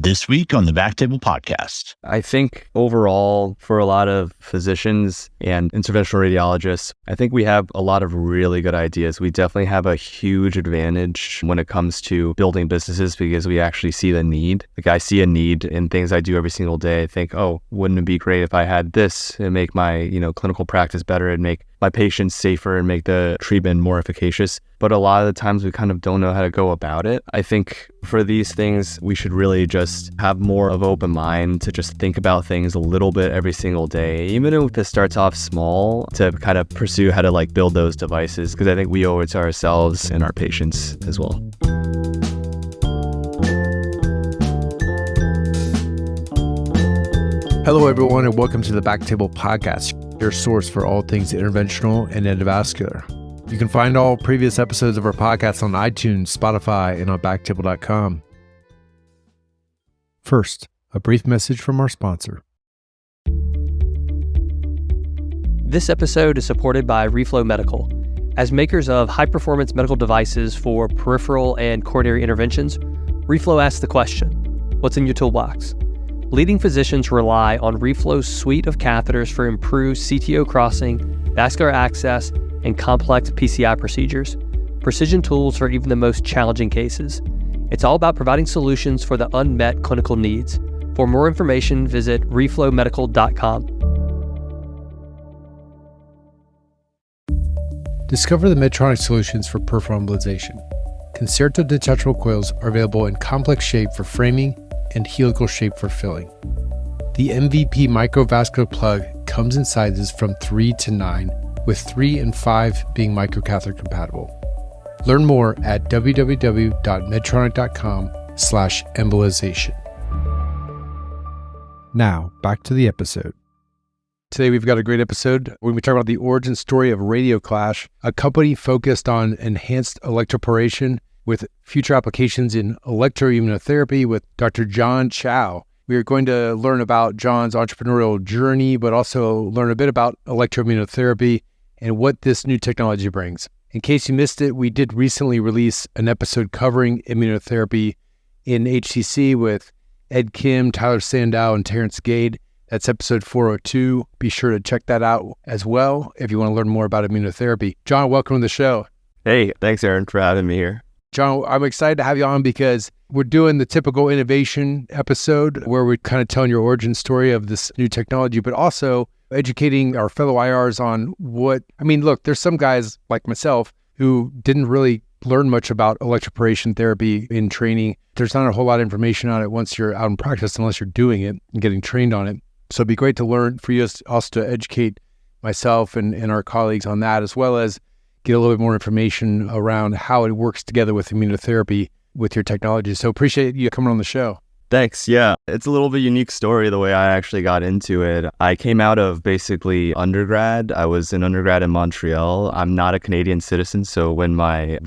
This week on the BackTable Podcast. I think overall, for a lot of physicians and interventional radiologists, I think we have a lot of really good ideas. We definitely have a huge advantage when it comes to building businesses because we actually see the need. Like I see a need in things I do every single day. I think, oh, wouldn't it be great if I had this and make my, clinical practice better and make my patients safer and make the treatment more efficacious. But a lot of the times we kind of don't know how to go about it. I think for these things, we should really just have more of an open mind to just think about things a little bit every single day, even if it starts off small, to kind of pursue how to build those devices, because I think we owe it to ourselves and our patients as well. Hello, everyone, and welcome to the BackTable Podcast, your source for all things interventional and endovascular. You can find all previous episodes of our podcast on iTunes, Spotify, and on BackTable.com. First, a brief message from our sponsor. This episode is supported by Reflow Medical. As makers of high-performance medical devices for peripheral and coronary interventions, Reflow asks the question, what's in your toolbox? Leading physicians rely on Reflow's suite of catheters for improved CTO crossing, vascular access, and complex PCI procedures. Precision tools for even the most challenging cases. It's all about providing solutions for the unmet clinical needs. For more information, visit reflowmedical.com. Discover the Medtronic solutions for peripheral embolization. Concerto detachable coils are available in complex shape for framing and helical shape for filling. The MVP microvascular plug comes in sizes from 3 to 9, with 3 and 5 being microcatheter compatible. Learn more at www.medtronic.com/embolization. Now, back to the episode. Today, we've got a great episode. We're going to be talking about the origin story of RadioClash, a company focused on enhanced electroporation with future applications in electroimmunotherapy with Dr. John Qiao. We are going to learn about John's entrepreneurial journey, but also learn a bit about electroimmunotherapy and what this new technology brings. In case you missed it, we did recently release an episode covering immunotherapy in HCC with Ed Kim, Tyler Sandow, and Terrence Gade. That's episode 402. Be sure to check that out as well if you want to learn more about immunotherapy. John, welcome to the show. Hey, thanks, Aaron, for having me here. John, I'm excited to have you on because we're doing the typical innovation episode where we're kind of telling your origin story of this new technology, but also educating our fellow IRs on look, there's some guys like myself who didn't really learn much about electroporation therapy in training. There's not a whole lot of information on it once you're out in practice unless you're doing it and getting trained on it. So it'd be great to learn for you also to educate myself and our colleagues on that, as well as get a little bit more information around how it works together with immunotherapy with your technology. So appreciate you coming on the show. Thanks. Yeah, it's a little bit unique story the way I actually got into it. I came out of basically undergrad. I was an undergrad in Montreal. I'm not a Canadian citizen, so when my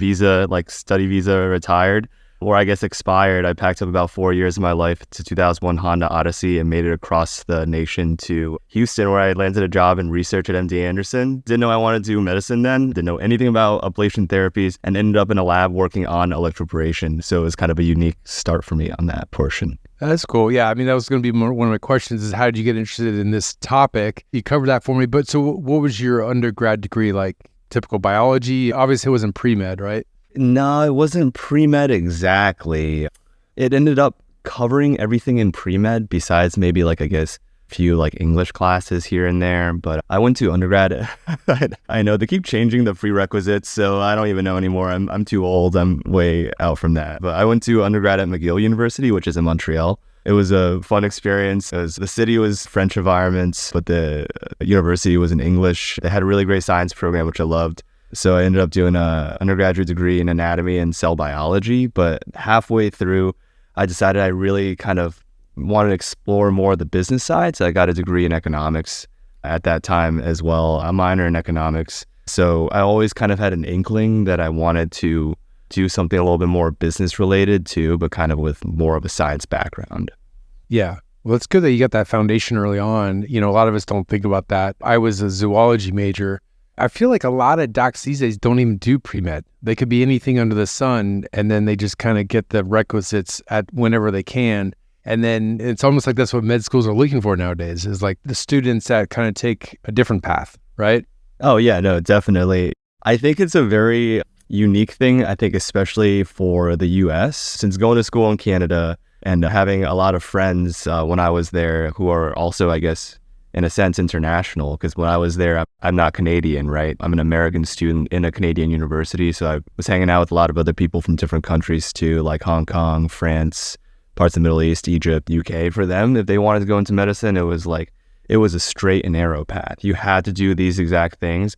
study visa retired, or I guess expired, I packed up about 4 years of my life to 2001 Honda Odyssey and made it across the nation to Houston, where I landed a job in research at MD Anderson. Didn't know I wanted to do medicine then, didn't know anything about ablation therapies, and ended up in a lab working on electroporation. So it was kind of a unique start for me on that portion. That's cool. Yeah, that was going to be one of my questions is how did you get interested in this topic? You covered that for me, but so what was your undergrad degree like? Typical biology? Obviously it wasn't pre-med, right? No, it wasn't pre-med exactly. It ended up covering everything in pre-med besides maybe a few English classes here and there. But I went to undergrad. I know they keep changing the prerequisites, so I don't even know anymore. I'm too old. I'm way out from that. But I went to undergrad at McGill University, which is in Montreal. It was a fun experience. The city was French environment, but the university was in English. They had a really great science program, which I loved. So I ended up doing an undergraduate degree in anatomy and cell biology, but halfway through, I decided I really kind of wanted to explore more of the business side. So I got a degree in economics at that time as well, a minor in economics. So I always kind of had an inkling that I wanted to do something a little bit more business related too, but kind of with more of a science background. Yeah. Well, it's good that you got that foundation early on. A lot of us don't think about that. I was a zoology major. I feel like a lot of docs these days don't even do pre-med. They could be anything under the sun, and then they just kind of get the requisites at whenever they can. And then it's almost like that's what med schools are looking for nowadays, is like the students that kind of take a different path, right? Oh, yeah, no, definitely. I think it's a very unique thing, I think, especially for the US, since going to school in Canada and having a lot of friends when I was there who are also, I guess, in a sense, international. Because when I was there, I'm not Canadian, right? I'm an American student in a Canadian university. So I was hanging out with a lot of other people from different countries too, like Hong Kong, France, parts of the Middle East, Egypt, UK. For them, if they wanted to go into medicine, it was a straight and narrow path. You had to do these exact things.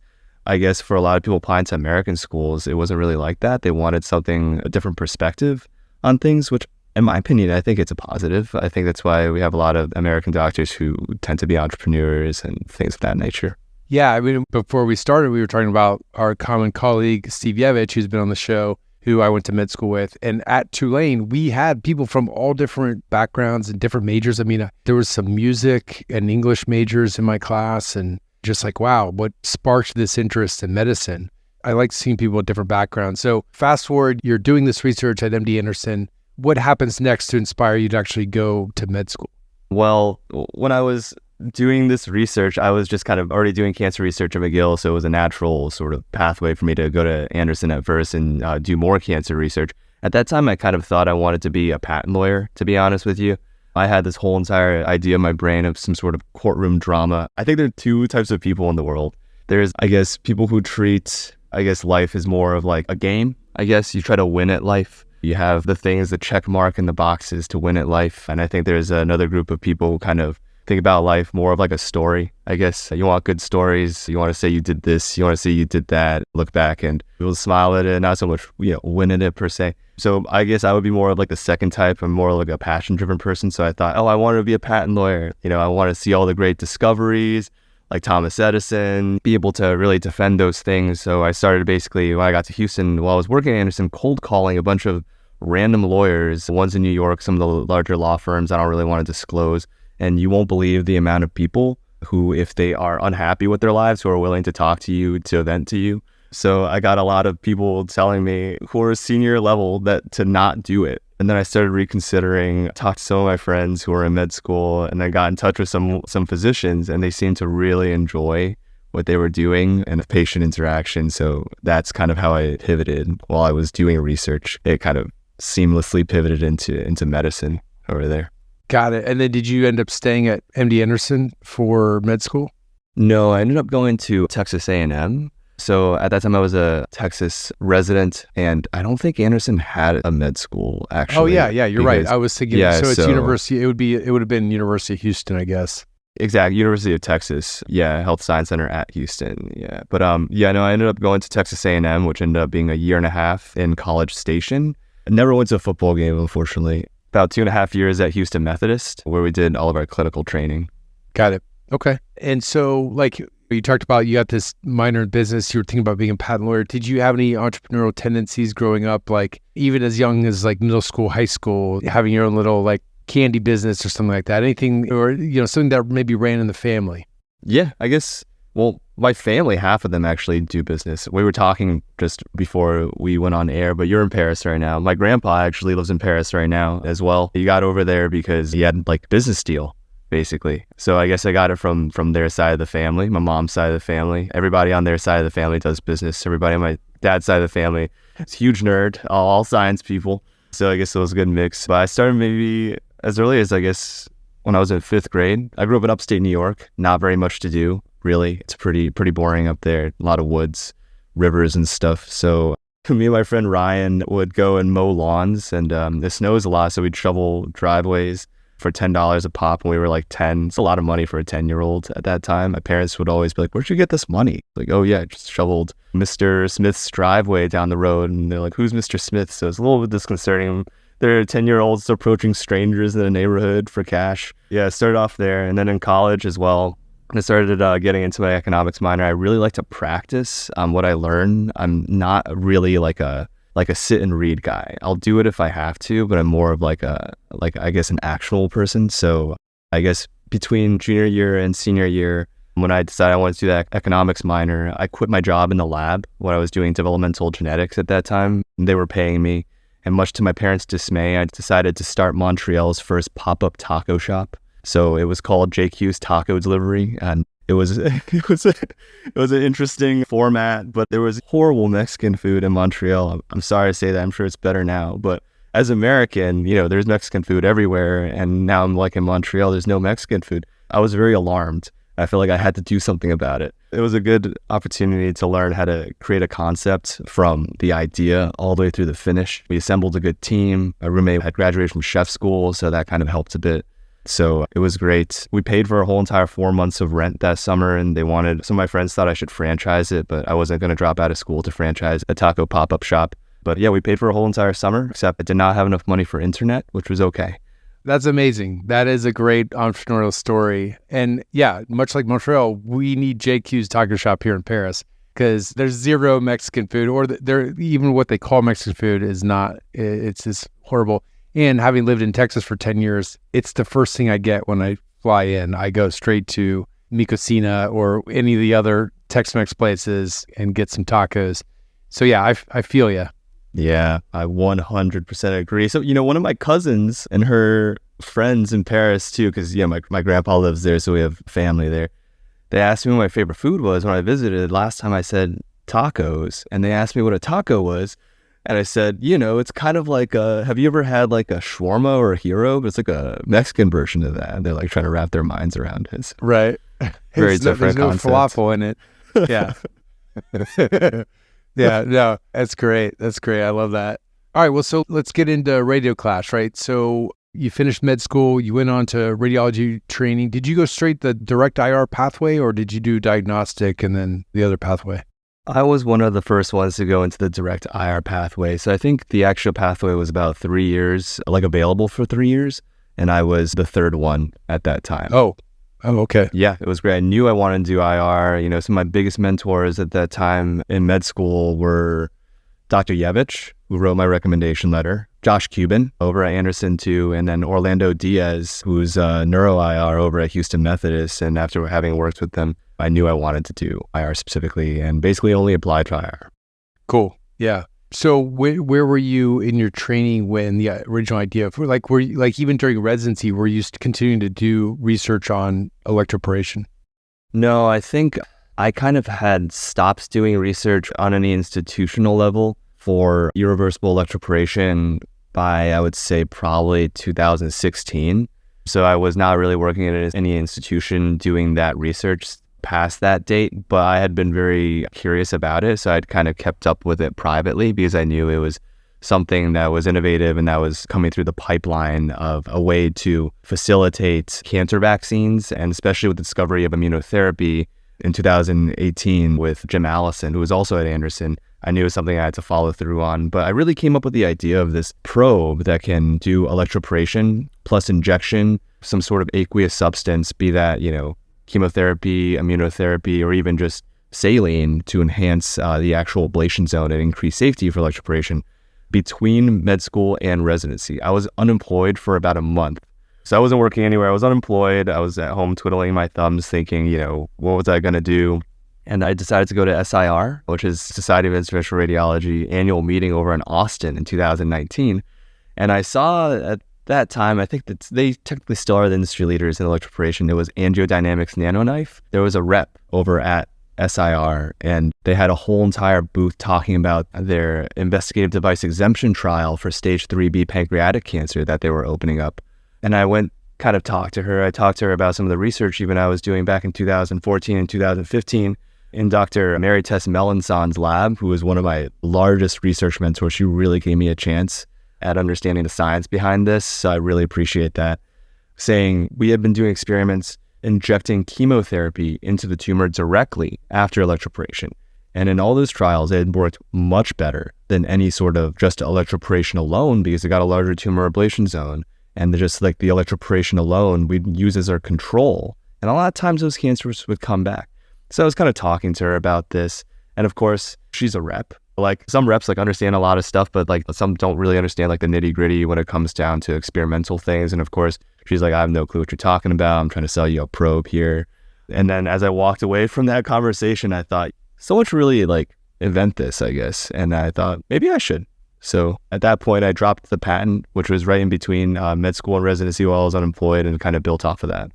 I guess for a lot of people applying to American schools, it wasn't really like that. They wanted a different perspective on things, which in my opinion, I think it's a positive. I think that's why we have a lot of American doctors who tend to be entrepreneurs and things of that nature. Yeah, I mean, before we started, we were talking about our common colleague, Steve Yevich, who's been on the show, who I went to med school with. And at Tulane, we had people from all different backgrounds and different majors. I mean, there was some music and English majors in my class, and just like, wow, what sparked this interest in medicine? I like seeing people with different backgrounds. So fast forward, you're doing this research at MD Anderson. What happens next to inspire you to actually go to med school? Well, when I was doing this research, I was just kind of already doing cancer research at McGill, so it was a natural sort of pathway for me to go to Anderson at first and do more cancer research. At that time, I kind of thought I wanted to be a patent lawyer, to be honest with you. I had this whole entire idea in my brain of some sort of courtroom drama. I think there are two types of people in the world. There's, I guess, people who treat, life as more of like a game. I guess you try to win at life. You have the things, the check mark in the boxes to win at life. And I think there's another group of people who kind of think about life more of like a story. I guess you want good stories. You want to say you did this. You want to say you did that. Look back and you'll smile at it. Not so much, win at it per se. So I guess I would be more of like the second type. I'm more like a passion-driven person. So I thought, I wanted to be a patent lawyer. I want to see all the great discoveries like Thomas Edison, be able to really defend those things. So I started basically, when I got to Houston, while I was working at Anderson, cold calling a bunch of random lawyers, ones in New York, some of the larger law firms I don't really want to disclose. And you won't believe the amount of people who, if they are unhappy with their lives, who are willing to talk to you, to vent to you. So I got a lot of people telling me who are senior level that to not do it. And then I started reconsidering, talked to some of my friends who were in med school, and I got in touch with some physicians, and they seemed to really enjoy what they were doing and patient interaction. So that's kind of how I pivoted while I was doing research. It kind of seamlessly pivoted into medicine over there. Got it. And then did you end up staying at MD Anderson for med school? No, I ended up going to Texas A&M. So at that time I was a Texas resident, and I don't think Anderson had a med school actually. Oh yeah, you're right. I was thinking, so it's university, it would have been University of Houston, I guess. Exactly, University of Texas. Yeah, Health Science Center at Houston. Yeah, but I ended up going to Texas A&M, which ended up being a year and a half in College Station. I never went to a football game, unfortunately. About 2.5 years at Houston Methodist, where we did all of our clinical training. Got it. Okay. And so, like, you talked about, you got this minor in business, you were thinking about being a patent lawyer. Did you have any entrepreneurial tendencies growing up, like even as young as like middle school, high school, having your own little like candy business or something like that? Anything, or, something that maybe ran in the family? Yeah, I guess, well, my family, half of them actually do business. We were talking just before we went on air, but you're in Paris right now. My grandpa actually lives in Paris right now as well. He got over there because he had like business deal, basically. So I guess I got it from their side of the family, my mom's side of the family. Everybody on their side of the family does business. Everybody on my dad's side of the family is a huge nerd, all science people. So I guess it was a good mix. But I started maybe as early as, I guess, when I was in 5th grade. I grew up in upstate New York, not very much to do, really. It's pretty boring up there, a lot of woods, rivers and stuff. So me and my friend Ryan would go and mow lawns, and it snows a lot, so we'd shovel driveways for $10 a pop when we were like 10. It's a lot of money for a 10-year-old at that time. My parents would always be like, where'd you get this money? Like, oh yeah, I just shoveled Mr. Smith's driveway down the road. And they're like, who's Mr. Smith? So it's a little bit disconcerting. They're 10-year-olds approaching strangers in the neighborhood for cash. Yeah, I started off there. And then in college as well, I started getting into my economics minor. I really like to practice what I learn. I'm not really like a sit and read guy. I'll do it if I have to, but I'm more of I guess an actual person. So I guess between junior year and senior year, when I decided I wanted to do that economics minor, I quit my job in the lab when I was doing developmental genetics at that time. They were paying me, And much to my parents' dismay, I decided to start Montreal's first pop-up taco shop. So it was called JQ's Taco Delivery, and it was an interesting format, but there was horrible Mexican food in Montreal. I'm sorry to say that. I'm sure it's better now, but as an American, there's Mexican food everywhere, and now I'm like in Montreal, there's no Mexican food. I was very alarmed. I feel like I had to do something about it. It was a good opportunity to learn how to create a concept from the idea all the way through the finish. We assembled a good team. My roommate had graduated from chef school, so that kind of helped a bit. So it was great. We paid for a whole entire 4 months of rent that summer, and some of my friends thought I should franchise it, but I wasn't going to drop out of school to franchise a taco pop-up shop. But yeah, we paid for a whole entire summer, except I did not have enough money for internet, which was okay. That's amazing. That is a great entrepreneurial story. And yeah, much like Montreal, we need JQ's taco shop here in Paris because there's zero Mexican food, or even what they call Mexican food is not, it's just horrible. And having lived in Texas for 10 years, it's the first thing I get when I fly in. I go straight to Mi Cocina or any of the other Tex-Mex places and get some tacos. So yeah, I feel you. Yeah, I 100% agree. So, one of my cousins and her friends in Paris too, because, my grandpa lives there, so we have family there. They asked me what my favorite food was when I visited. Last time I said tacos, and they asked me what a taco was. And I said, it's kind of like have you ever had like a shawarma or a hero? But it's like a Mexican version of that. They're like trying to wrap their minds around it. Right. Very different concept. There's no falafel in it. Yeah. Yeah, no, that's great. That's great. I love that. All right, well, so let's get into RadioClash, right? So you finished med school, you went on to radiology training. Did you go straight the direct IR pathway, or did you do diagnostic and then the other pathway? I was one of the first ones to go into the direct IR pathway. So I think the actual pathway was about 3 years, like available for 3 years. And I was the third one at that time. Oh, okay. Yeah, it was great. I knew I wanted to do IR. Some of my biggest mentors at that time in med school were Dr. Yevich, who wrote my recommendation letter, Josh Cuban over at Anderson too, and then Orlando Diaz, who's neuro IR over at Houston Methodist. And after having worked with them, I knew I wanted to do IR specifically and basically only applied to IR. Cool. Yeah. So where were you in your training when the original idea of were you, even during residency, were you continuing to do research on electroporation? No, I think I kind of had stopped doing research on any institutional level for irreversible electroporation by, I would say, probably 2016. So I was not really working at any institution doing that research past that date, but I had been very curious about it. So I'd kind of kept up with it privately because I knew it was something that was innovative and that was coming through the pipeline of a way to facilitate cancer vaccines, and especially with the discovery of immunotherapy in 2018 with Jim Allison, who was also at Anderson. I knew it was something I had to follow through on, but I really came up with the idea of this probe that can do electroporation plus injection, some sort of aqueous substance, be that, chemotherapy, immunotherapy, or even just saline to enhance the actual ablation zone and increase safety for electroporation between med school and residency. I was unemployed for about a month. So I wasn't working anywhere. I was unemployed. I was at home twiddling my thumbs thinking, what was I going to do? And I decided to go to SIR, which is Society of Interventional Radiology annual meeting over in Austin in 2019. And I saw at that time, I think that they technically still are the industry leaders in electroporation. It was AngioDynamics NanoKnife. There was a rep over at SIR, and they had a whole entire booth talking about their investigative device exemption trial for stage 3B pancreatic cancer that they were opening up. And I went kind of talked to her. I talked to her about some of the research even I was doing back in 2014 and 2015 in Dr. Mary Tess Melancon's lab, who was one of my largest research mentors. She really gave me a chance at understanding the science behind this. So I really appreciate that. Saying we had been doing experiments injecting chemotherapy into the tumor directly after electroporation. And in all those trials, it had worked much better than any sort of just electroporation alone because it got a larger tumor ablation zone. And just like the electroporation alone, we'd use as our control. And a lot of times those cancers would come back. So I was kind of talking to her about this. And of course, she's a rep. Like some reps understand a lot of stuff, but some don't really understand the nitty gritty when it comes down to experimental things. And of course, she's like, I have no clue what you're talking about. I'm trying to sell you a probe here. And then as I walked away from that conversation, I thought, someone should really invent this, I guess. And I thought maybe I should. So at that point, I dropped the patent, which was right in between med school and residency while I was unemployed, and kind of built off of that.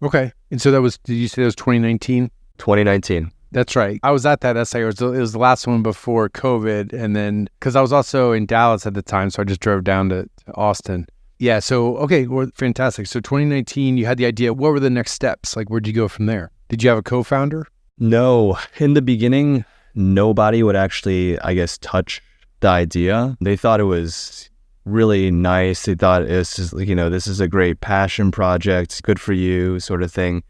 Okay. And so did you say that was 2019? 2019. That's right. I was at that essay. It was the last one before COVID. And then, because I was also in Dallas at the time, so I just drove down to Austin. Yeah. So, okay. Well, fantastic. So 2019, you had the idea. What were the next steps? Like, where'd you go from there? Did you have a co-founder? No. In the beginning, nobody would actually, I guess, touch the idea. They thought it was really nice. They thought it's just, this is a great passion project, good for you sort of thing.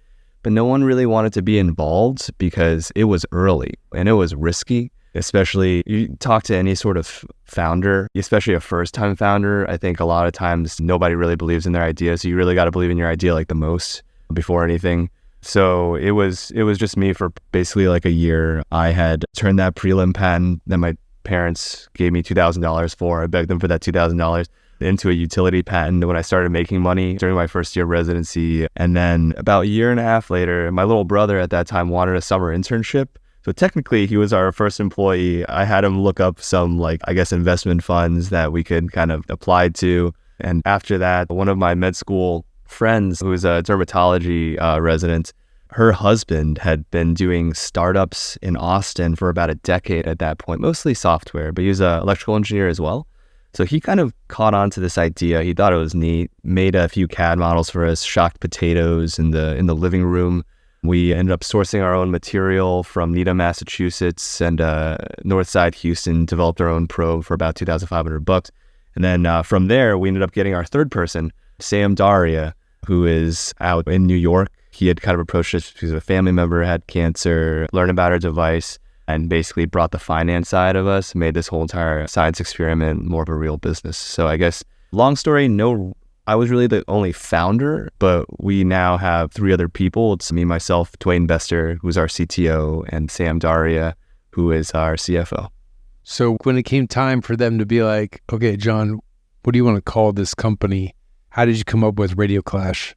But no one really wanted to be involved because it was early and it was risky. Especially you talk to any sort of founder, especially a first-time founder, I think a lot of times nobody really believes in their idea. So you really got to believe in your idea like the most before anything. So it was just me for basically like a year. I had turned that prelim patent that my parents gave me $2,000 for. I begged them for that $2,000 into a utility patent when I started making money during my first year of residency. And then about a year and a half later, my little brother at that time wanted a summer internship. So technically he was our first employee. I had him look up some investment funds that we could kind of apply to. And after that, one of my med school friends, who was a dermatology resident, her husband had been doing startups in Austin for about a decade at that point, mostly software, but he was an electrical engineer as well. So he kind of caught on to this idea. He thought it was neat, made a few CAD models for us, shocked potatoes in the living room. We ended up sourcing our own material from Needham, Massachusetts, and Northside Houston, developed our own probe for about $2,500. And then from there, we ended up getting our third person, Sam Daria, who is out in New York. He had kind of approached us because a family member had cancer, learned about our device, and basically brought the finance side of us, made this whole entire science experiment more of a real business. So I guess, long story, I was really the only founder, but we now have 3 other people. It's me, myself, Dwayne Bester, who's our CTO, and Sam Daria, who is our CFO. So when it came time for them to be like, okay, John, what do you want to call this company? How did you come up with RadioClash?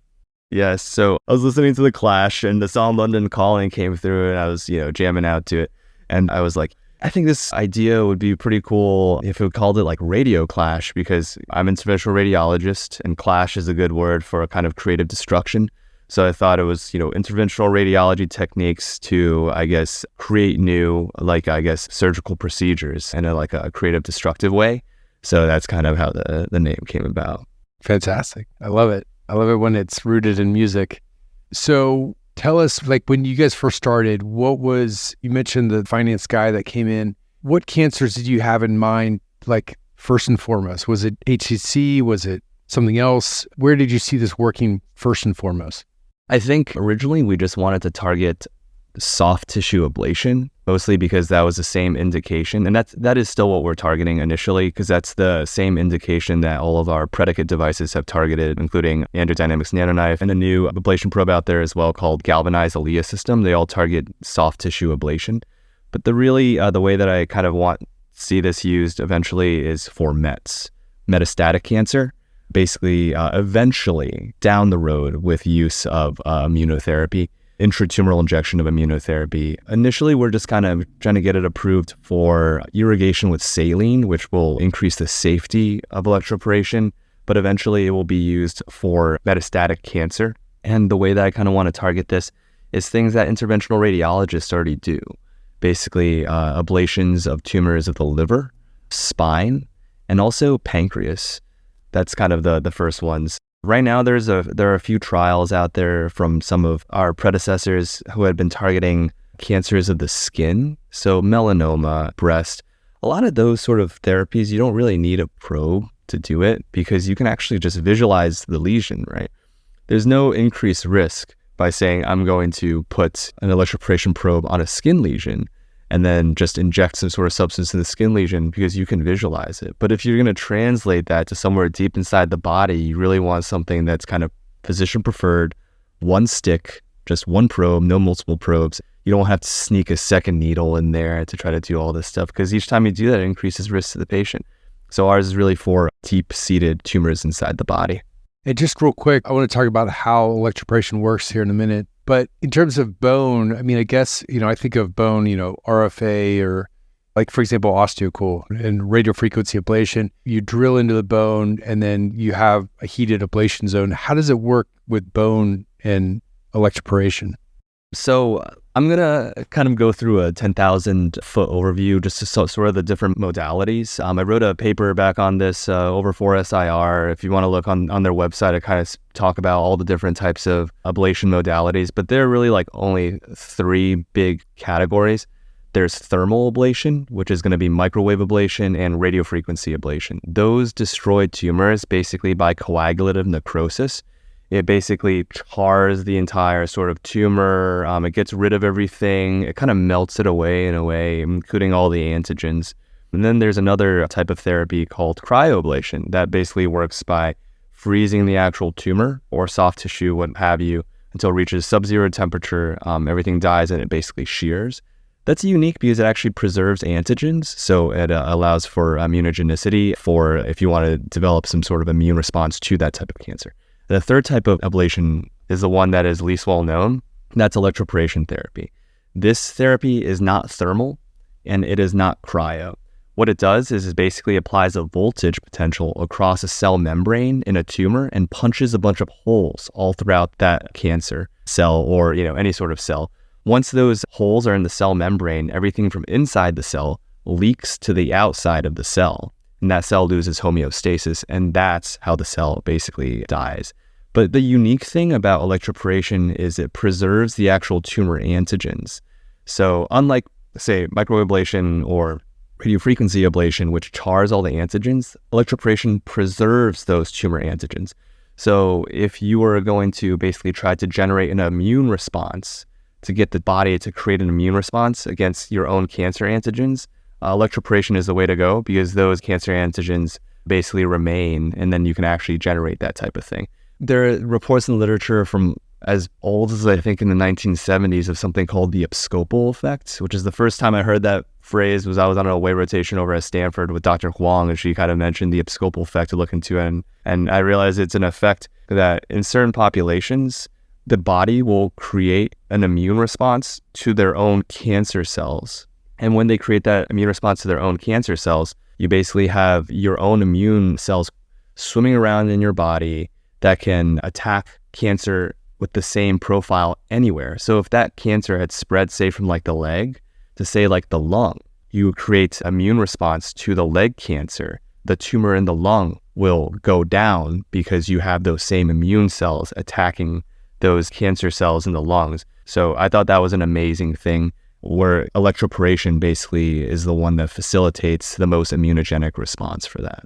Yes, so I was listening to the Clash, and the song London Calling came through, and I was, jamming out to it. And I was like, I think this idea would be pretty cool if we called it like RadioClash, because I'm an interventional radiologist, and clash is a good word for a kind of creative destruction. So I thought it was, interventional radiology techniques to, I guess, create new, surgical procedures in a creative, destructive way. So that's kind of how the name came about. Fantastic. I love it. I love it when it's rooted in music. So tell us, when you guys first started, you mentioned the finance guy that came in. What cancers did you have in mind, first and foremost? Was it HCC? Was it something else? Where did you see this working first and foremost? I think originally we just wanted to target soft tissue ablation, mostly because that was the same indication. And that is still what we're targeting initially, because that's the same indication that all of our predicate devices have targeted, including AngioDynamics NanoKnife and a new ablation probe out there as well called Galvanized Alea system. They all target soft tissue ablation. But the way that I kind of want to see this used eventually is for metastatic cancer. Basically, eventually down the road with use of immunotherapy, intratumoral injection of immunotherapy. Initially, we're just kind of trying to get it approved for irrigation with saline, which will increase the safety of electroporation, but eventually it will be used for metastatic cancer. And the way that I kind of want to target this is things that interventional radiologists already do. Basically, ablations of tumors of the liver, spine, and also pancreas. That's kind of the first ones. Right now, there are a few trials out there from some of our predecessors who had been targeting cancers of the skin. So melanoma, breast, a lot of those sort of therapies, you don't really need a probe to do it because you can actually just visualize the lesion, right? There's no increased risk by saying I'm going to put an electroporation probe on a skin lesion and then just inject some sort of substance in the skin lesion because you can visualize it. But if you're going to translate that to somewhere deep inside the body, you really want something that's kind of physician preferred, one stick, just one probe, no multiple probes. You don't have to sneak a second needle in there to try to do all this stuff because each time you do that, it increases risk to the patient. So ours is really for deep-seated tumors inside the body. And just real quick, I want to talk about how electroporation works here in a minute. But in terms of bone, I mean, I guess, I think of bone, RFA or Like, for example, osteocool and radiofrequency ablation, you drill into the bone and then you have a heated ablation zone. How does it work with bone and electroporation? So I'm going to kind of go through a 10,000 foot overview, just to sort of the different modalities. I wrote a paper back on this over for SIR. If you want to look on their website, I kind of talk about all the different types of ablation modalities, but there are really like only three big categories. There's thermal ablation, which is going to be microwave ablation, and radiofrequency ablation. Those destroy tumors basically by coagulative necrosis. It basically chars the entire sort of tumor. It gets rid of everything. It kind of melts it away in a way, including all the antigens. And then there's another type of therapy called cryoablation that basically works by freezing the actual tumor or soft tissue, what have you, until it reaches sub-zero temperature. Everything dies and it basically shears. That's unique because it actually preserves antigens, so it allows for immunogenicity for if you want to develop some sort of immune response to that type of cancer. The third type of ablation is the one that is least well known. That's electroporation therapy. This therapy is not thermal and it is not cryo. What it does is it basically applies a voltage potential across a cell membrane in a tumor and punches a bunch of holes all throughout that cancer cell or any sort of cell. Once those holes are in the cell membrane, everything from inside the cell leaks to the outside of the cell. And that cell loses homeostasis, and that's how the cell basically dies. But the unique thing about electroporation is it preserves the actual tumor antigens. So unlike, say, microwave ablation or radiofrequency ablation, which chars all the antigens, electroporation preserves those tumor antigens. So if you were going to basically try to generate an immune response to get the body to create an immune response against your own cancer antigens, electroporation is the way to go because those cancer antigens basically remain, and then you can actually generate that type of thing. There are reports in the literature from as old as I think in the 1970s of something called the abscopal effect, which is the first time I heard that phrase was I was on a away rotation over at Stanford with Dr. Huang, and she kind of mentioned the abscopal effect to look into it. And I realized it's an effect that in certain populations, the body will create an immune response to their own cancer cells. And when they create that immune response to their own cancer cells, you basically have your own immune cells swimming around in your body that can attack cancer with the same profile anywhere. So if that cancer had spread, say, from like the leg to say like the lung, you create immune response to the leg cancer. The tumor in the lung will go down because you have those same immune cells attacking those cancer cells in the lungs. So I thought that was an amazing thing where electroporation basically is the one that facilitates the most immunogenic response for that.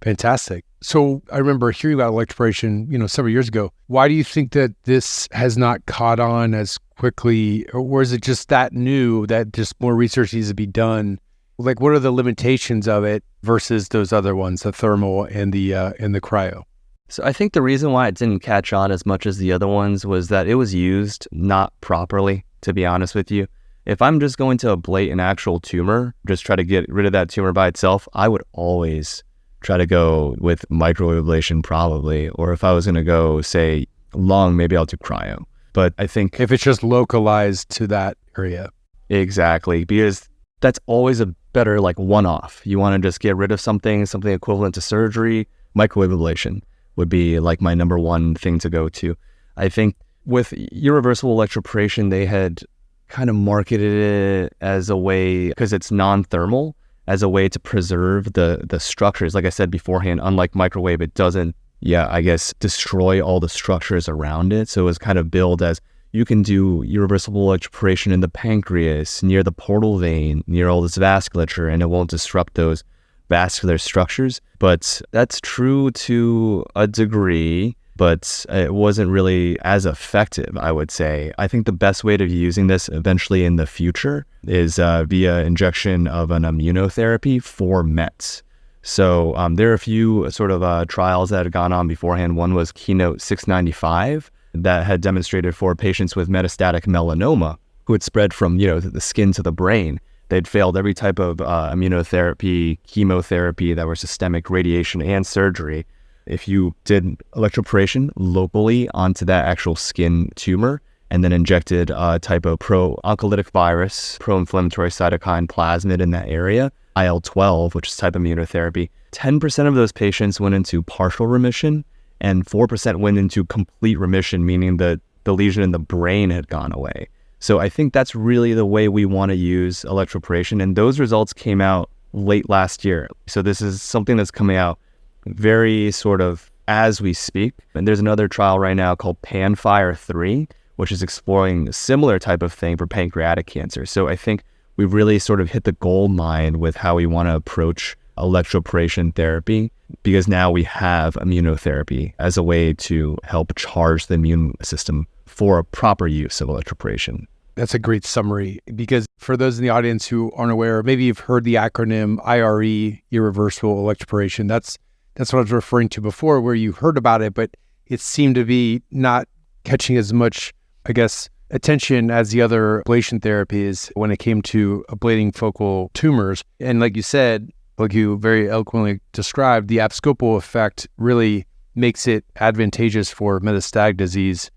Fantastic. So I remember hearing about electroporation, several years ago. Why do you think that this has not caught on as quickly, or is it just that new that just more research needs to be done? Like, what are the limitations of it versus those other ones, the thermal and the cryo? So I think the reason why it didn't catch on as much as the other ones was that it was used not properly, to be honest with you. If I'm just going to ablate an actual tumor, just try to get rid of that tumor by itself, I would always try to go with microwave ablation probably. Or if I was going to go, say, lung, maybe I'll do cryo. But I think if it's just localized to that area. Exactly, because that's always a better like one-off. You want to just get rid of something equivalent to surgery, microwave ablation would be like my number one thing to go to. I think with irreversible electroporation, they had kind of marketed it as a way, because it's non-thermal, as a way to preserve the structures. Like I said beforehand, unlike microwave, it doesn't, destroy all the structures around it. So it's kind of billed as you can do irreversible electroporation in the pancreas, near the portal vein, near all this vasculature, and it won't disrupt those vascular structures. But that's true to a degree, but it wasn't really as effective, I would say. I think the best way of using this eventually in the future is via injection of an immunotherapy for METs. So there are a few sort of trials that had gone on beforehand. One was Keynote 695 that had demonstrated for patients with metastatic melanoma who had spread from, the skin to the brain. They'd failed every type of immunotherapy, chemotherapy that were systemic, radiation, and surgery. If you did electroporation locally onto that actual skin tumor and then injected a type of pro-oncolytic virus, pro-inflammatory cytokine plasmid in that area, IL-12, which is type of immunotherapy. 10% of those patients went into partial remission, and 4% went into complete remission, meaning that the lesion in the brain had gone away. So I think that's really the way we want to use electroporation, and those results came out late last year. So this is something that's coming out very sort of as we speak. And there's another trial right now called PanFire 3, which is exploring a similar type of thing for pancreatic cancer. So I think we've really sort of hit the gold mine with how we want to approach electroporation therapy, because now we have immunotherapy as a way to help charge the immune system for a proper use of electroporation. That's a great summary, because for those in the audience who aren't aware, maybe you've heard the acronym IRE, irreversible electroporation. That's what I was referring to before, where you heard about it, but it seemed to be not catching as much, I guess, attention as the other ablation therapies when it came to ablating focal tumors. And like you said, like you very eloquently described, the abscopal effect really makes it advantageous for metastatic disease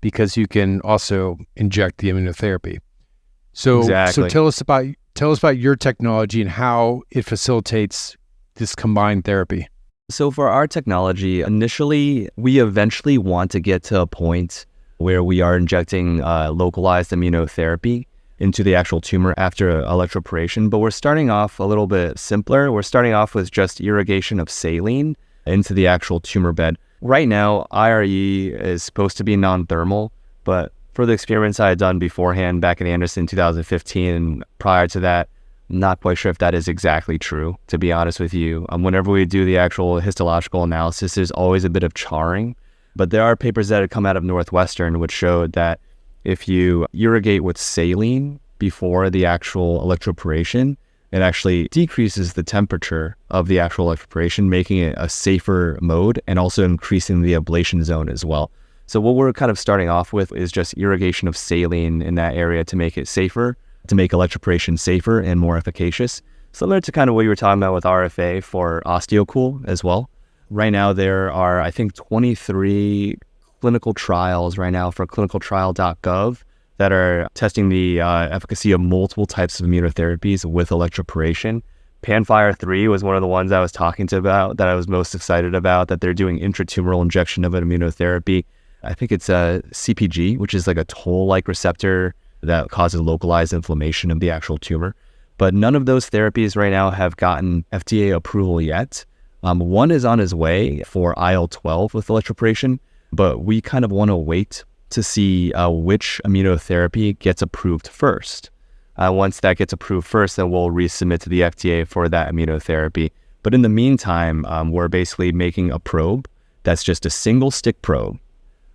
because you can also inject the immunotherapy. So, Exactly. So tell us about your technology and how it facilitates this combined therapy. So for our technology, initially, we eventually want to get to a point where we are injecting localized immunotherapy into the actual tumor after electroporation, but we're starting off a little bit simpler. We're starting off with just irrigation of saline into the actual tumor bed. Right now, IRE is supposed to be non-thermal, but for the experiments I had done beforehand back in Anderson in 2015 and prior to that, I'm not quite sure if that is exactly true, to be honest with you. Whenever we do the actual histological analysis, there's always a bit of charring, but there are papers that have come out of Northwestern which showed that if you irrigate with saline before the actual electroporation, it actually decreases the temperature of the actual electroporation, making it a safer mode and also increasing the ablation zone as well. So what we're kind of starting off with is just irrigation of saline in that area to make it safer, to make electroporation safer and more efficacious. Similar to kind of what you were talking about with RFA for osteocool as well. Right now there are, I think, 23 clinical trials right now for clinicaltrial.gov that are testing the efficacy of multiple types of immunotherapies with electroporation. PanFire 3 was one of the ones I was talking to about that I was most excited about, that they're doing intratumoral injection of an immunotherapy. I think it's a CPG, which is like a toll-like receptor that causes localized inflammation of the actual tumor. But none of those therapies right now have gotten FDA approval yet. One is on its way for IL-12 with electroporation, but we kind of want to wait to see which immunotherapy gets approved first. Once that gets approved first, then we'll resubmit to the FDA for that immunotherapy. But in the meantime, we're basically making a probe that's just a single stick probe.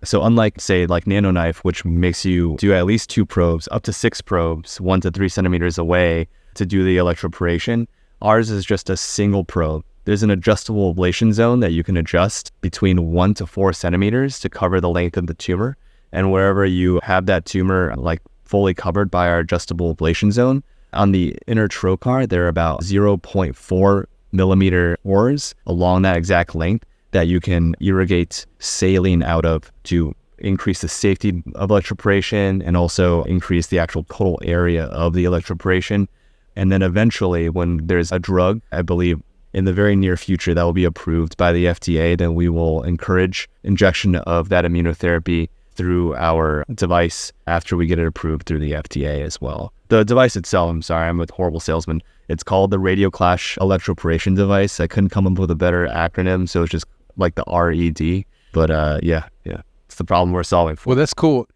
So unlike, say, like NanoKnife, which makes you do at least 2 probes, up to 6 probes, 1 to 3 centimeters away to do the electroporation, ours is just a single probe. There's an adjustable ablation zone that you can adjust between 1 to 4 centimeters to cover the length of the tumor. And wherever you have that tumor like fully covered by our adjustable ablation zone, on the inner trocar, there are about 0.4 millimeter pores along that exact length that you can irrigate saline out of to increase the safety of electroporation and also increase the actual total area of the electroporation. And then eventually, when there's a drug, I believe in the very near future that will be approved by the FDA, then we will encourage injection of that immunotherapy through our device after we get it approved through the FDA as well. The device itself, I'm sorry, I'm a horrible salesman. It's called the RadioClash electroporation device. I couldn't come up with a better acronym, so it's just like the RED. But yeah, it's the problem we're solving for. Well, that's cool.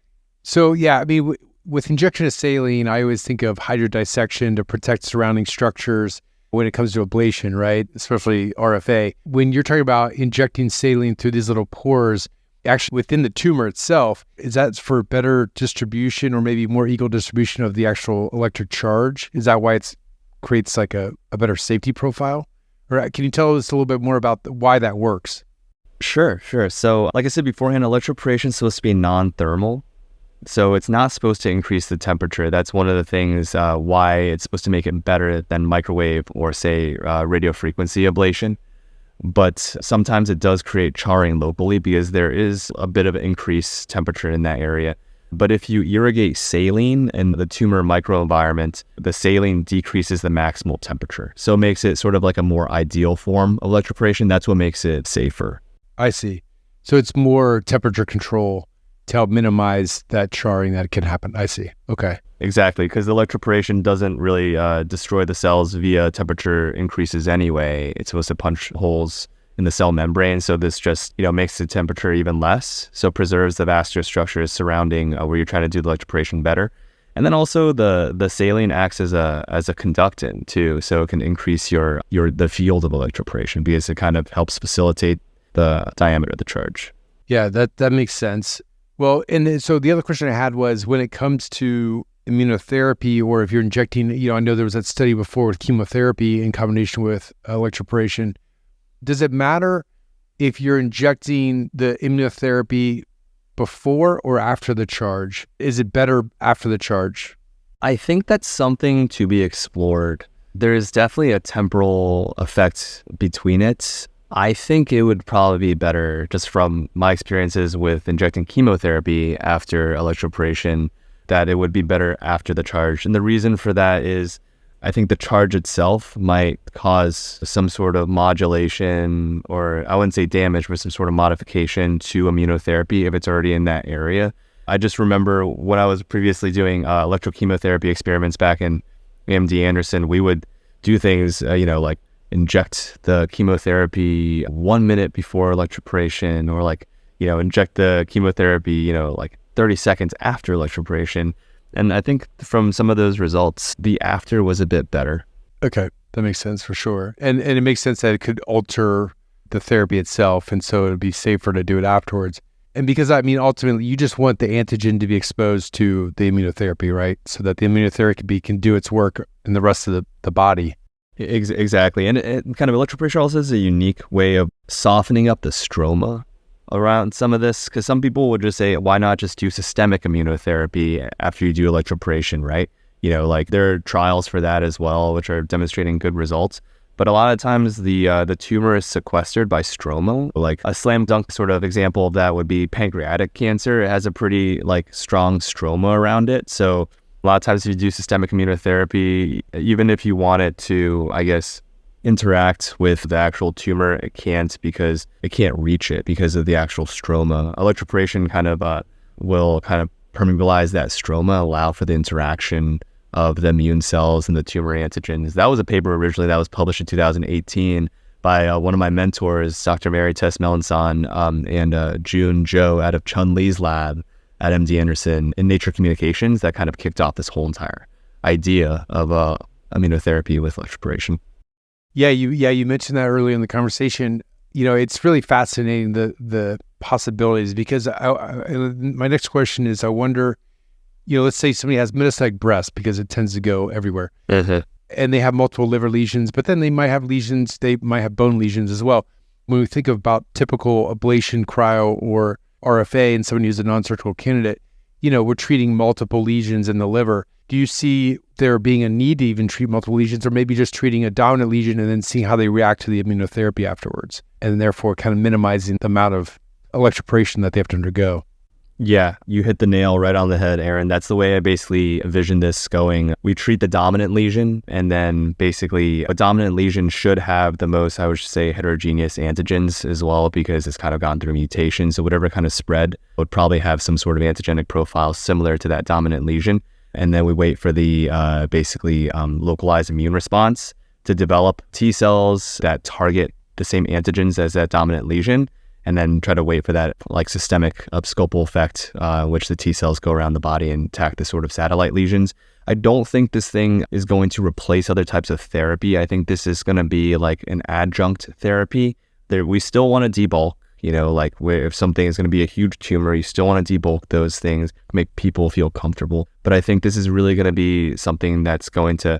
So yeah, I mean, with injection of saline, I always think of hydrodissection to protect surrounding structures when it comes to ablation, right? Especially RFA. When you're talking about injecting saline through these little pores, actually within the tumor itself, is that for better distribution or maybe more equal distribution of the actual electric charge? Is that why it creates like a better safety profile? Or can you tell us a little bit more about why that works? Sure. So like I said beforehand, electroporation is supposed to be non-thermal. So it's not supposed to increase the temperature. That's one of the things why it's supposed to make it better than microwave or, say, radiofrequency ablation. But sometimes it does create charring locally because there is a bit of increased temperature in that area. But if you irrigate saline in the tumor microenvironment, the saline decreases the maximal temperature. So it makes it sort of like a more ideal form of electroporation. That's what makes it safer. I see. So it's more temperature control to help minimize that charring that can happen. I see. Okay. Exactly, because the electroporation doesn't really destroy the cells via temperature increases anyway. It's supposed to punch holes in the cell membrane, so this just makes the temperature even less, so preserves the vascular structures surrounding where you're trying to do the electroporation better. And then also the saline acts as a conductant too, so it can increase the field of electroporation because it kind of helps facilitate the diameter of the charge. Yeah, that makes sense. Well, and so the other question I had was when it comes to immunotherapy, or if you're injecting, I know there was that study before with chemotherapy in combination with electroporation. Does it matter if you're injecting the immunotherapy before or after the charge? Is it better after the charge? I think that's something to be explored. There is definitely a temporal effect between it. I think it would probably be better, just from my experiences with injecting chemotherapy after electroporation, that it would be better after the charge. And the reason for that is I think the charge itself might cause some sort of modulation, or I wouldn't say damage, but some sort of modification to immunotherapy if it's already in that area. I just remember when I was previously doing electrochemotherapy experiments back in MD Anderson, we would do things, like inject the chemotherapy 1 minute before electroporation, or inject the chemotherapy, 30 seconds after electroporation. And I think from some of those results, the after was a bit better. Okay, that makes sense for sure. And it makes sense that it could alter the therapy itself, and so it would be safer to do it afterwards. And because, ultimately, you just want the antigen to be exposed to the immunotherapy, right? So that the immunotherapy can do its work in the rest of the body. Exactly. And it kind of electroporation also is a unique way of softening up the stroma around some of this, because some people would just say, why not just do systemic immunotherapy after you do electroporation, right? There are trials for that as well, which are demonstrating good results. But a lot of times the tumor is sequestered by stroma. Like a slam dunk sort of example of that would be pancreatic cancer. It has a pretty strong stroma around it. So a lot of times if you do systemic immunotherapy, even if you want it to, interact with the actual tumor, it can't, because it can't reach it because of the actual stroma. Electroporation will permeabilize that stroma, allow for the interaction of the immune cells and the tumor antigens. That was a paper originally that was published in 2018 by one of my mentors, Dr. Mary Tess Melanson, and June Zhou out of Chun Li's lab at MD Anderson in Nature Communications, that kind of kicked off this whole entire idea of immunotherapy with electroporation. Yeah, you mentioned that earlier in the conversation. It's really fascinating, the possibilities, because my next question is, I wonder, let's say somebody has metastatic breast, because it tends to go everywhere, and they have multiple liver lesions, but then they might have lesions, they might have bone lesions as well. When we think about typical ablation, cryo, or RFA, and someone who's a non-surgical candidate, we're treating multiple lesions in the liver. Do you see there being a need to even treat multiple lesions, or maybe just treating a dominant lesion and then seeing how they react to the immunotherapy afterwards, and therefore kind of minimizing the amount of electroporation that they have to undergo? Yeah, you hit the nail right on the head, Aaron. That's the way I basically envision this going. We treat the dominant lesion, and then basically a dominant lesion should have the most, I would say, heterogeneous antigens as well, because it's kind of gone through mutation. So whatever kind of spread would probably have some sort of antigenic profile similar to that dominant lesion. And then we wait for the localized immune response to develop T cells that target the same antigens as that dominant lesion, and then try to wait for that systemic abscopal effect, which the T cells go around the body and attack the sort of satellite lesions. I don't think this thing is going to replace other types of therapy. I think this is going to be an adjunct therapy. We still want to debulk. Where if something is going to be a huge tumor, you still want to debulk those things, make people feel comfortable. But I think this is really going to be something that's going to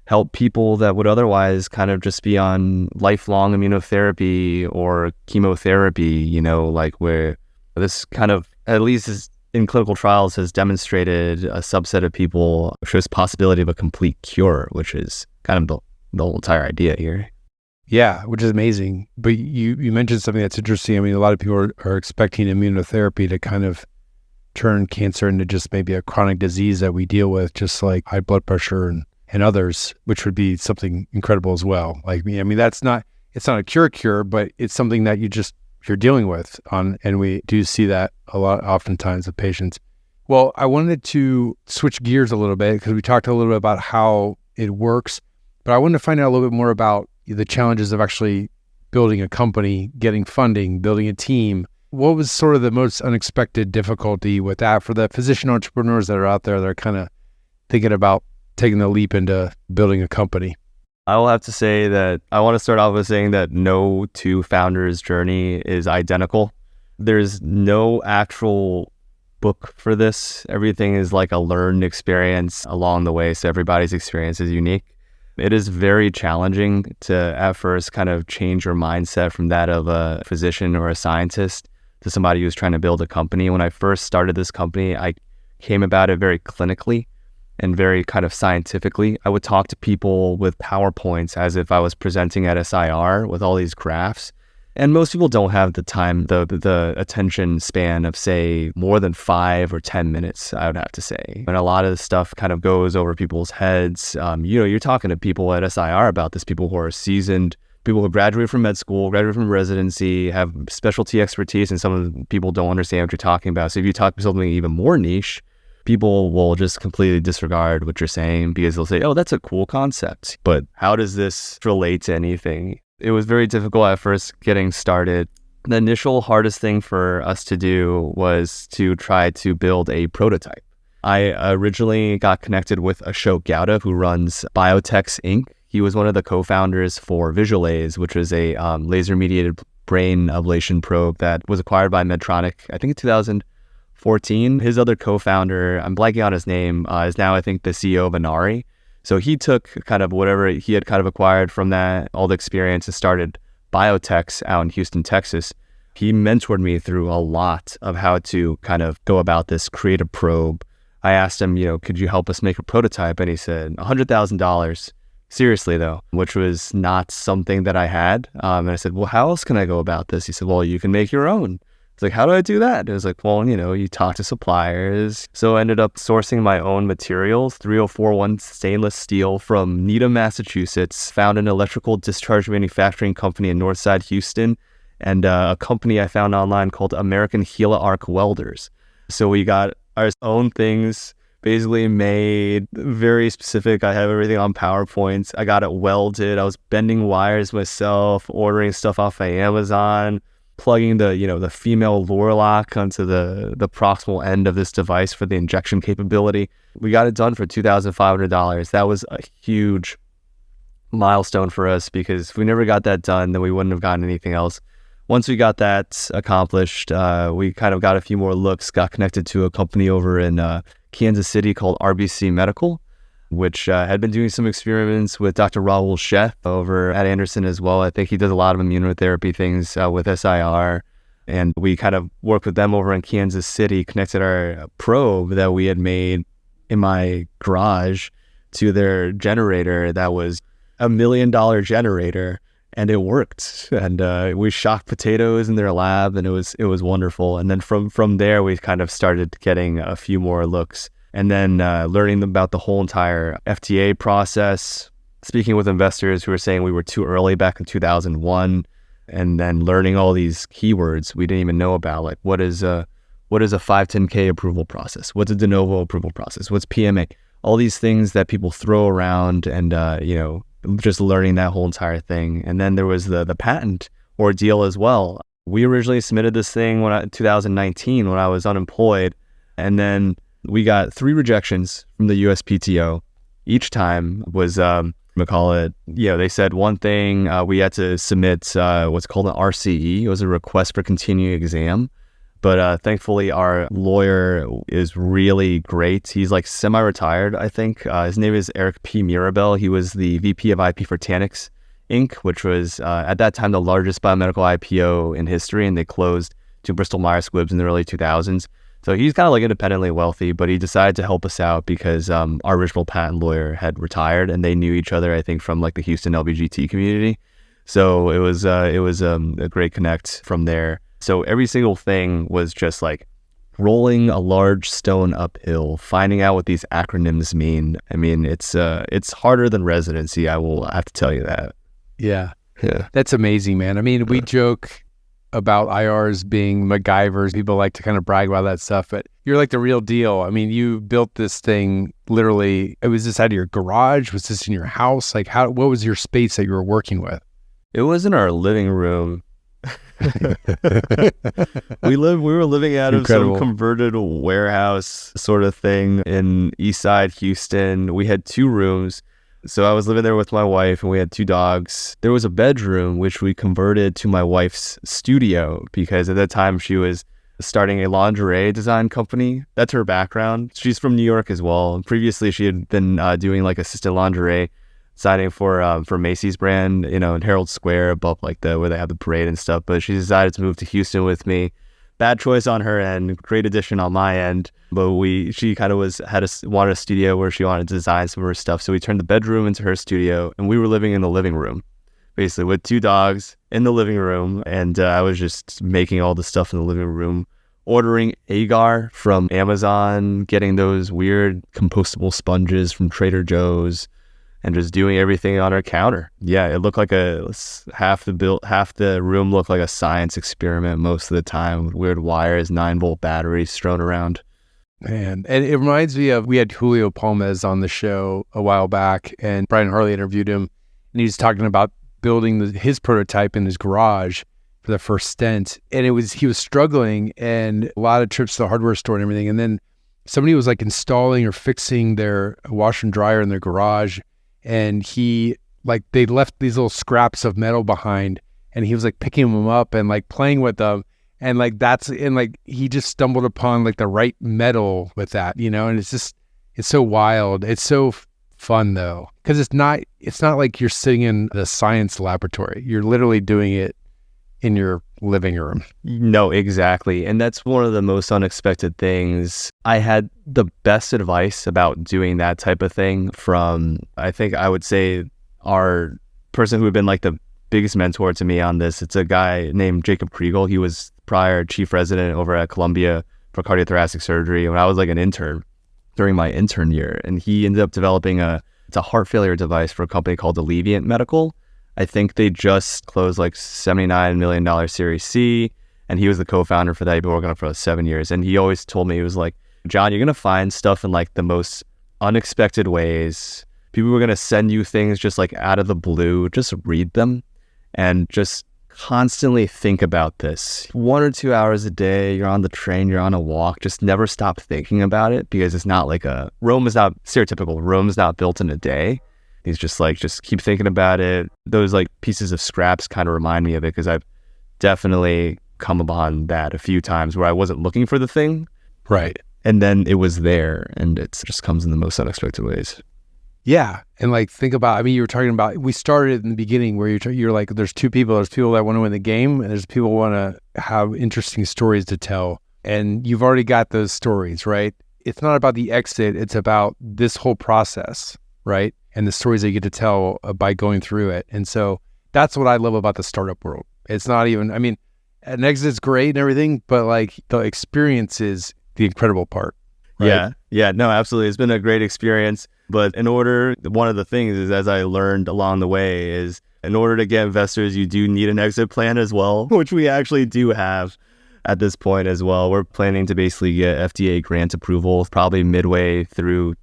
help people that would otherwise kind of just be on lifelong immunotherapy or chemotherapy, where this kind of, at least is in clinical trials, has demonstrated a subset of people shows possibility of a complete cure, which is kind of the whole entire idea here. Yeah, which is amazing. But you mentioned something that's interesting. A lot of people are expecting immunotherapy to kind of turn cancer into just maybe a chronic disease that we deal with, just like high blood pressure and others, which would be something incredible as well. Like, I mean, it's not a cure, but it's something that you're dealing with and we do see that a lot oftentimes with patients. Well, I wanted to switch gears a little bit because we talked a little bit about how it works, but I wanted to find out a little bit more about the challenges of actually building a company, getting funding, building a team. What was sort of the most unexpected difficulty with that for the physician entrepreneurs that are out there that are kind of thinking about taking the leap into building a company? I will have to say that I want to start off with saying that no two founders' journey is identical. There's no actual book for this. Everything is like a learned experience along the way, so everybody's experience is unique. It is very challenging to at first kind of change your mindset from that of a physician or a scientist to somebody who's trying to build a company. When I first started this company, I came about it very clinically and very kind of scientifically. I would talk to people with PowerPoints as if I was presenting at SIR with all these graphs. And most people don't have the time, the attention span of, say, more than 5 or 10 minutes, I would have to say. And a lot of the stuff kind of goes over people's heads. You're talking to people at SIR about this, people who are seasoned, people who graduate from med school, graduate from residency, have specialty expertise, and some of the people don't understand what you're talking about. So if you talk about something even more niche, people will just completely disregard what you're saying because they'll say, oh, that's a cool concept, but how does this relate to anything? It was very difficult at first getting started. The initial hardest thing for us to do was to try to build a prototype. I originally got connected with Ashok Gowda, who runs Biotechs Inc. He was one of the co-founders for Visualaze, which was a laser-mediated brain ablation probe that was acquired by Medtronic, I think in 2014. His other co-founder, I'm blanking on his name, is now I think the CEO of Inari. So he took kind of whatever he had kind of acquired from that, all the experience, and started Biotechs out in Houston, Texas. He mentored me through a lot of how to kind of go about this, create a probe. I asked him, could you help us make a prototype? And he said, $100,000. Seriously though, which was not something that I had. And I said, well, how else can I go about this? He said, well, you can make your own. It's like, how do I do that? And it was like, well, you talk to suppliers. So I ended up sourcing my own materials, 3041 stainless steel from Needham, Massachusetts, found an electrical discharge manufacturing company in Northside, Houston, and a company I found online called American Gila Arc Welders. So we got our own things basically made, very specific. I have everything on PowerPoints. I got it welded. I was bending wires myself, ordering stuff off of Amazon, plugging the female lower lock onto the proximal end of this device for the injection capability. We got it done for $2,500. That was a huge milestone for us because if we never got that done, then we wouldn't have gotten anything else. Once we got that accomplished, we kind of got a few more looks, got connected to a company over in Kansas City called RBC Medical, which had been doing some experiments with Dr. Rahul Sheth over at Anderson as well. I think he does a lot of immunotherapy things with SIR. And we kind of worked with them over in Kansas City, connected our probe that we had made in my garage to their generator that was $1 million generator. And it worked. And we shocked potatoes in their lab, and it was wonderful. And then from there, we kind of started getting a few more looks. And then learning about the whole entire FDA process, speaking with investors who were saying we were too early back in 2001, and then learning all these keywords we didn't even know about, like what is a 510K approval process? What's a de novo approval process? What's PMA? All these things that people throw around, and just learning that whole entire thing. And then there was the patent ordeal as well. We originally submitted this thing in 2019 when I was unemployed, and then we got 3 rejections from the USPTO. Each time was, they said one thing, we had to submit what's called an RCE. It was a request for continuing exam. But thankfully, our lawyer is really great. He's like semi-retired, I think. His name is Eric P. Mirabel. He was the VP of IP for Tanix Inc., which was at that time the largest biomedical IPO in history, and they closed to Bristol Myers Squibb in the early 2000s. So he's kind of like independently wealthy, but he decided to help us out because our original patent lawyer had retired, and they knew each other, I think, from like the Houston LBGT community. So it was a great connect from there. So every single thing was just like rolling a large stone uphill, finding out what these acronyms mean. I mean, it's harder than residency. I will have to tell you that. Yeah. That's amazing, man. I mean, we joke about IRs being MacGyvers. People like to kind of brag about that stuff, but you're like the real deal. I mean, you built this thing literally. Was this out of your garage? Was this in your house? Like, what was your space that you were working with? It was in our living room. We were living out of some converted warehouse sort of thing in Eastside Houston. We had 2 rooms. So I was living there with my wife, and we had 2 dogs. There was a bedroom, which we converted to my wife's studio, because at that time she was starting a lingerie design company. That's her background. She's from New York as well. Previously, she had been doing like assisted lingerie designing for Macy's brand, in Herald Square above like where they have the parade and stuff. But she decided to move to Houston with me. Bad choice on her end, great addition on my end. But she kind of wanted a studio where she wanted to design some of her stuff. So we turned the bedroom into her studio, and we were living in the living room, basically with 2 dogs in the living room. And I was just making all the stuff in the living room, ordering agar from Amazon, getting those weird compostable sponges from Trader Joe's, and just doing everything on our counter. Yeah, it looked like half the room looked like a science experiment most of the time, with weird wires, 9-volt batteries strewn around. Man, and it reminds me of, we had Julio Palmez on the show a while back, and Brian Harley interviewed him, and he was talking about building his prototype in his garage for the first stent. And he was struggling, and a lot of trips to the hardware store and everything. And then somebody was like installing or fixing their washer and dryer in their garage, and they left these little scraps of metal behind, and he was like picking them up and like playing with them. And he just stumbled upon like the right metal with that, and it's so wild. It's so fun though, because it's not like you're sitting in the science laboratory. You're literally doing it in your living room. No, exactly. And that's one of the most unexpected things. I had the best advice about doing that type of thing from, I think I would say, our person who had been like the biggest mentor to me on this. It's a guy named Jacob Kriegel. He was prior chief resident over at Columbia for cardiothoracic surgery when I was like an intern during my intern year. And he ended up developing it's a heart failure device for a company called Reflow Medical. I think they just closed like $79 million Series C, and he was the co-founder for that. He'd been working on it for like 7 years. And he always told me, he was like, John, you're going to find stuff in like the most unexpected ways. People are going to send you things just like out of the blue. Just read them and just constantly think about this. 1 or 2 hours a day, you're on the train, you're on a walk, just never stop thinking about it, because it's not like Rome is not stereotypical. Rome is not built in a day. He's just like, just keep thinking about it. Those like pieces of scraps kind of remind me of it, because I've definitely come upon that a few times where I wasn't looking for the thing. Right. And then it was there, and it just comes in the most unexpected ways. Yeah. And like, think about, you were talking about, we started in the beginning where you're like, there's 2 people. There's people that want to win the game, and there's people who want to have interesting stories to tell. And you've already got those stories, right? It's not about the exit. It's about this whole process, right? And the stories that you get to tell by going through it. And so that's what I love about the startup world. It's not even, an exit is great and everything, but like the experience is the incredible part. Right? Yeah, no, absolutely. It's been a great experience. But one of the things is, as I learned along the way, is in order to get investors, you do need an exit plan as well, which we actually do have at this point as well. We're planning to basically get FDA grant approval probably midway through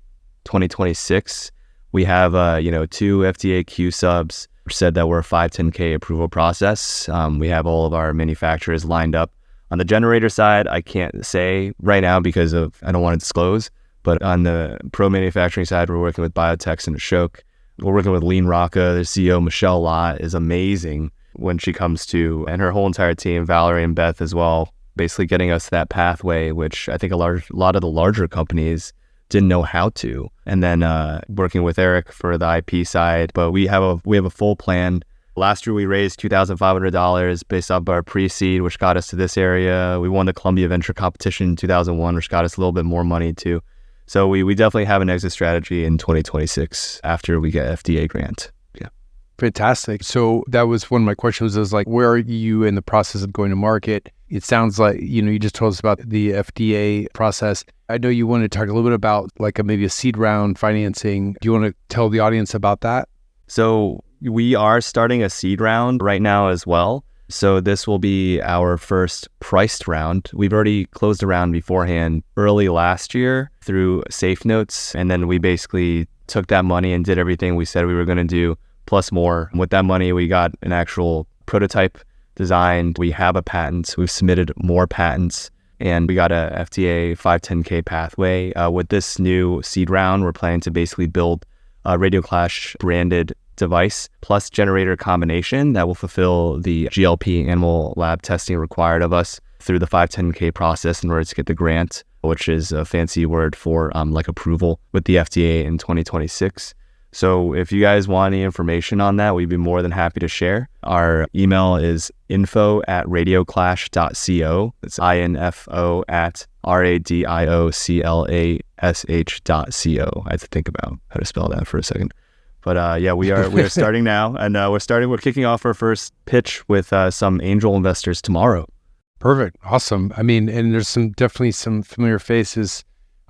2026. We have, 2 FDA Q subs said that we're a 510K approval process. We have all of our manufacturers lined up. On the generator side, I can't say right now because I don't want to disclose. But on the pro manufacturing side, we're working with Biotech and Ashok. We're working with Lean Rocca. The CEO, Michelle Lott, is amazing when she comes to, and her whole entire team, Valerie and Beth as well, basically getting us that pathway, which I think a lot of the larger companies didn't know how to. And then working with Eric for the IP side. But we have a full plan. Last year we raised $2,500 based off our pre-seed, which got us to this area. We won the Columbia Venture Competition in 2001, which got us a little bit more money too. So we definitely have an exit strategy in 2026 after we get FDA grant. Yeah. Fantastic. So that was one of my questions, is like, where are you in the process of going to market? It sounds like, you just told us about the FDA process. I know you wanted to talk a little bit about maybe a seed round financing. Do you want to tell the audience about that? So we are starting a seed round right now as well. So this will be our first priced round. We've already closed a round beforehand early last year through Safe Notes. And then we basically took that money and did everything we said we were going to do, plus more. With that money, we got an actual prototype designed. We have a patent. We've submitted more patents. And we got a FDA 510K pathway. With this new seed round, we're planning to basically build a RadioClash branded device plus generator combination that will fulfill the GLP animal lab testing required of us through the 510K process in order to get the grant, which is a fancy word for approval with the FDA in 2026. So if you guys want any information on that, we'd be more than happy to share. Our email is info@radioclash.co. It's info@radioclash.co. I had to think about how to spell that for a second. But we are starting now, and we're kicking off our first pitch with some angel investors tomorrow. Perfect. Awesome. I mean, and there's definitely some familiar faces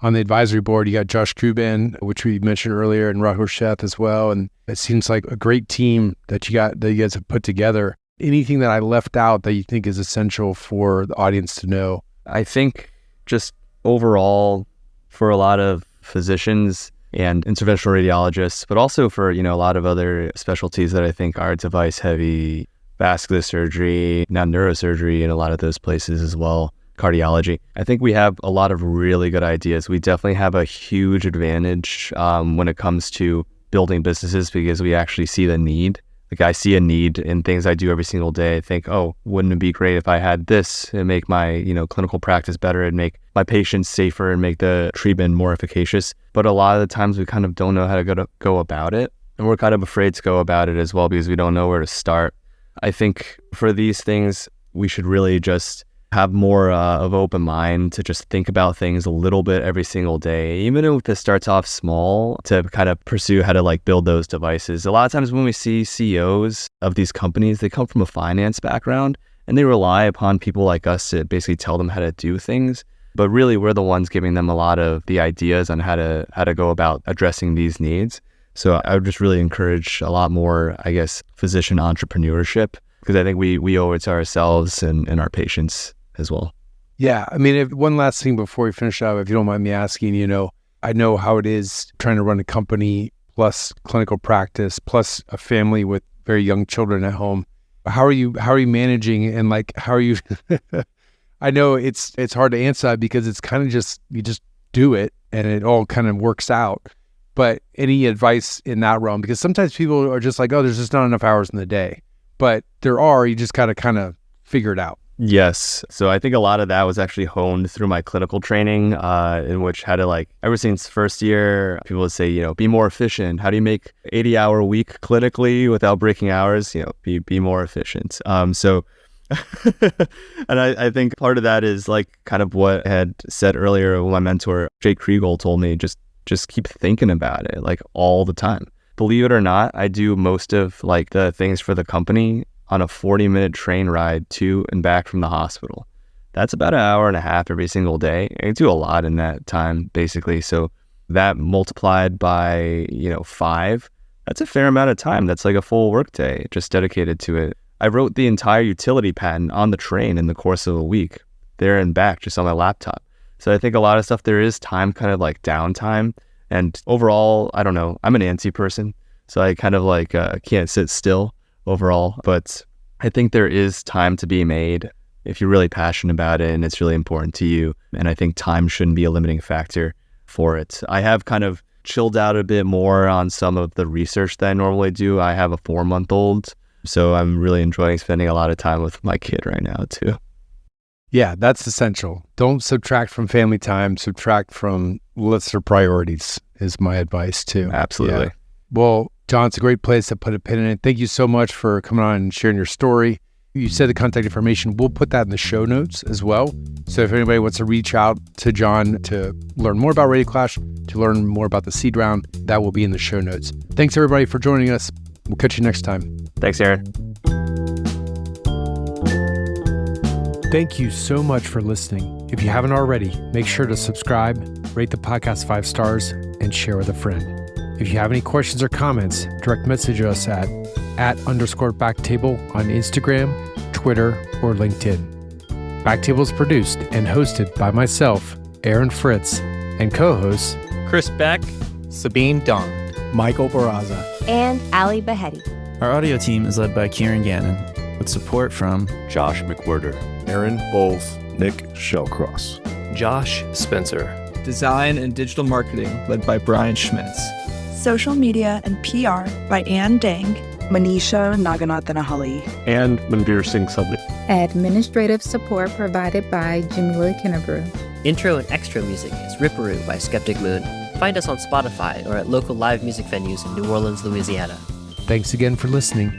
on the advisory board. You got Josh Kuban, which we mentioned earlier, and Rahul Sheth as well. And it seems like a great team that you guys have put together. Anything that I left out that you think is essential for the audience to know? I think just overall for a lot of physicians and interventional radiologists, but also for, a lot of other specialties that I think are device heavy, vascular surgery, now neurosurgery in a lot of those places as well. Cardiology. I think we have a lot of really good ideas. We definitely have a huge advantage when it comes to building businesses because we actually see the need. I see a need in things I do every single day. I think, wouldn't it be great if I had this and make my, clinical practice better and make my patients safer and make the treatment more efficacious. But a lot of the times we kind of don't know how to go about it. And we're kind of afraid to go about it as well because we don't know where to start. I think for these things, we should really just have more of an open mind to just think about things a little bit every single day, even if it starts off small, to kind of pursue how to build those devices. A lot of times when we see CEOs of these companies, they come from a finance background and they rely upon people like us to basically tell them how to do things. But really, we're the ones giving them a lot of the ideas on how to go about addressing these needs. So I would just really encourage a lot more, physician entrepreneurship, because I think we owe it to ourselves and our patients as well. Yeah. I mean, one last thing before we finish up, if you don't mind me asking, I know how it is trying to run a company plus clinical practice plus a family with very young children at home. How are you managing and how are you? I know it's hard to answer that because it's kind of just, you just do it and it all kind of works out. But any advice in that realm? Because sometimes people are just there's just not enough hours in the day. But you just got to kind of figure it out. Yes. So I think a lot of that was actually honed through my clinical training, in which had to ever since first year, people would say, be more efficient. How do you make 80-hour week clinically without breaking hours? Be more efficient. And I think part of that is kind of what I had said earlier when my mentor, Jake Kriegel, told me, just keep thinking about it all the time. Believe it or not, I do most of the things for the company on a 40-minute train ride to and back from the hospital. That's about an hour and a half every single day. I do a lot in that time, basically. So that multiplied by, 5, that's a fair amount of time. That's a full workday just dedicated to it. I wrote the entire utility patent on the train in the course of a week, there and back, just on my laptop. So I think a lot of stuff, there is time, kind of downtime. And overall, I don't know, I'm an antsy person. So I kind of can't sit still overall, but I think there is time to be made if you're really passionate about it and it's really important to you. And I think time shouldn't be a limiting factor for it. I have kind of chilled out a bit more on some of the research that I normally do. I have a 4-month-old, so I'm really enjoying spending a lot of time with my kid right now too. Yeah, that's essential. Don't subtract from family time, subtract from lists or priorities is my advice too. Absolutely. Yeah. Well, John, it's a great place to put a pin in it. Thank you so much for coming on and sharing your story. You said the contact information. We'll put that in the show notes as well. So if anybody wants to reach out to John to learn more about RadioClash, to learn more about the seed round, that will be in the show notes. Thanks, everybody, for joining us. We'll catch you next time. Thanks, Aaron. Thank you so much for listening. If you haven't already, make sure to subscribe, rate the podcast 5 stars, and share with a friend. If you have any questions or comments, direct message us at @_BackTable on Instagram, Twitter, or LinkedIn. BackTable is produced and hosted by myself, Aaron Fritts, and co-hosts Chris Beck, Sabine Don, Michael Barraza, and Ali Behetti. Our audio team is led by Kieran Gannon, with support from Josh McWhirter, Aaron Bowles, Nick Shellcross, Josh Spencer. Design and digital marketing led by Brian Schmitz. Social media and PR by Ann Dang, Manisha Naganathanahali, and Manveer Singh Sabri. Administrative support provided by Jamila Kennebrew. Intro and extra music is Ripperoo by Skeptic Moon. Find us on Spotify or at local live music venues in New Orleans, Louisiana. Thanks again for listening.